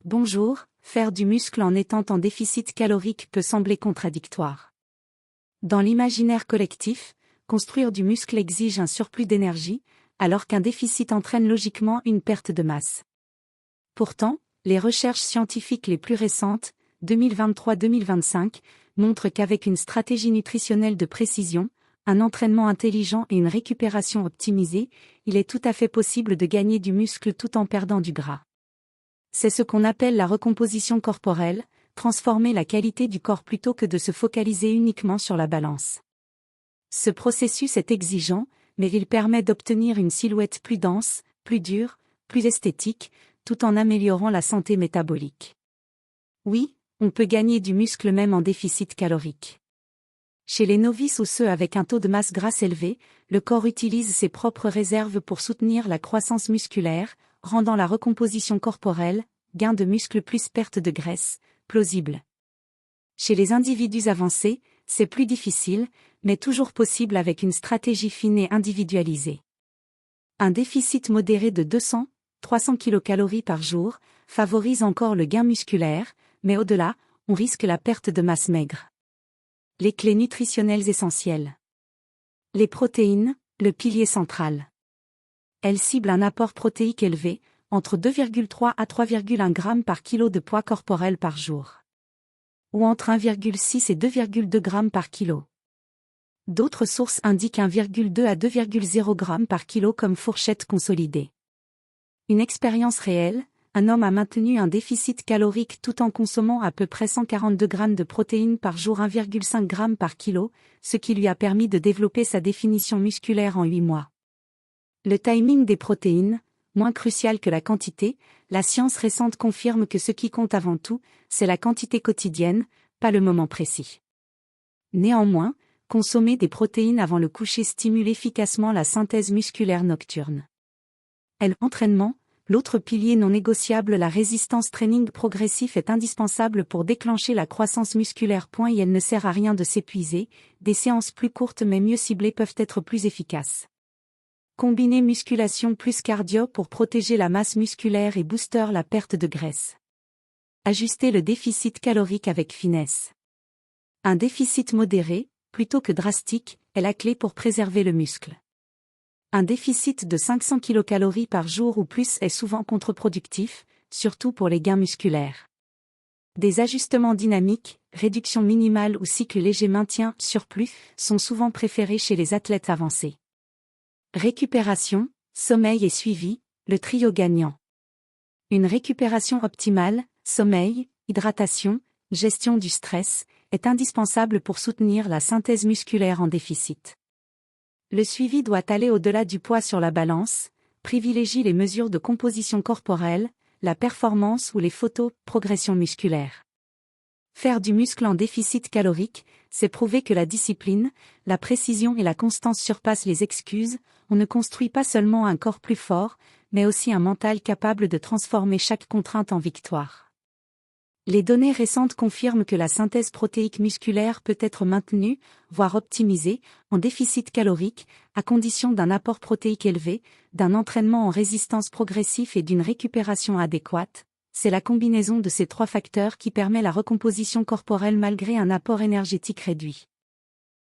Bonjour, faire du muscle en étant en déficit calorique peut sembler contradictoire. Dans l'imaginaire collectif, construire du muscle exige un surplus d'énergie, alors qu'un déficit entraîne logiquement une perte de masse. Pourtant, les recherches scientifiques les plus récentes, 2023-2025, montrent qu'avec une stratégie nutritionnelle de précision, un entraînement intelligent et une récupération optimisée, il est tout à fait possible de gagner du muscle tout en perdant du gras. C'est ce qu'on appelle la recomposition corporelle, transformer la qualité du corps plutôt que de se focaliser uniquement sur la balance. Ce processus est exigeant, mais il permet d'obtenir une silhouette plus dense, plus dure, plus esthétique, tout en améliorant la santé métabolique. Oui, on peut gagner du muscle même en déficit calorique. Chez les novices ou ceux avec un taux de masse grasse élevé, le corps utilise ses propres réserves pour soutenir la croissance musculaire, rendant la recomposition corporelle, gain de muscle plus perte de graisse, plausible. Chez les individus avancés, c'est plus difficile, mais toujours possible avec une stratégie fine et individualisée. Un déficit modéré de 200-300 kcal par jour favorise encore le gain musculaire, mais au-delà, on risque la perte de masse maigre. Les clés nutritionnelles essentielles. Les protéines, le pilier central. Elles ciblent un apport protéique élevé, entre 2,3 à 3,1 g par kilo de poids corporel par jour. Ou entre 1,6 et 2,2 g par kilo. D'autres sources indiquent 1,2 à 2,0 g par kilo comme fourchette consolidée. Une expérience réelle, un homme a maintenu un déficit calorique tout en consommant à peu près 142 g de protéines par jour, 1,5 g par kilo, ce qui lui a permis de développer sa définition musculaire en 8 mois. Le timing des protéines, moins crucial que la quantité, la science récente confirme que ce qui compte avant tout, c'est la quantité quotidienne, pas le moment précis. Néanmoins, consommer des protéines avant le coucher stimule efficacement la synthèse musculaire nocturne. Entraînement, l'autre pilier non négociable, la résistance training progressif est indispensable pour déclencher la croissance musculaire. Il ne sert à rien de s'épuiser, des séances plus courtes mais mieux ciblées peuvent être plus efficaces. Combiner musculation plus cardio pour protéger la masse musculaire et booster la perte de graisse. Ajuster le déficit calorique avec finesse. Un déficit modéré, plutôt que drastique, est la clé pour préserver le muscle. Un déficit de 500 kcal par jour ou plus est souvent contre-productif, surtout pour les gains musculaires. Des ajustements dynamiques, réduction minimale ou cycle léger maintien surplus sont souvent préférés chez les athlètes avancés. Récupération, sommeil et suivi, le trio gagnant. Une récupération optimale, sommeil, hydratation, gestion du stress, est indispensable pour soutenir la synthèse musculaire en déficit. Le suivi doit aller au-delà du poids sur la balance, privilégie les mesures de composition corporelle, la performance ou les photos, progression musculaire. Faire du muscle en déficit calorique, c'est prouver que la discipline, la précision et la constance surpassent les excuses. On ne construit pas seulement un corps plus fort, mais aussi un mental capable de transformer chaque contrainte en victoire. Les données récentes confirment que la synthèse protéique musculaire peut être maintenue, voire optimisée, en déficit calorique, à condition d'un apport protéique élevé, d'un entraînement en résistance progressif et d'une récupération adéquate. C'est la combinaison de ces trois facteurs qui permet la recomposition corporelle malgré un apport énergétique réduit.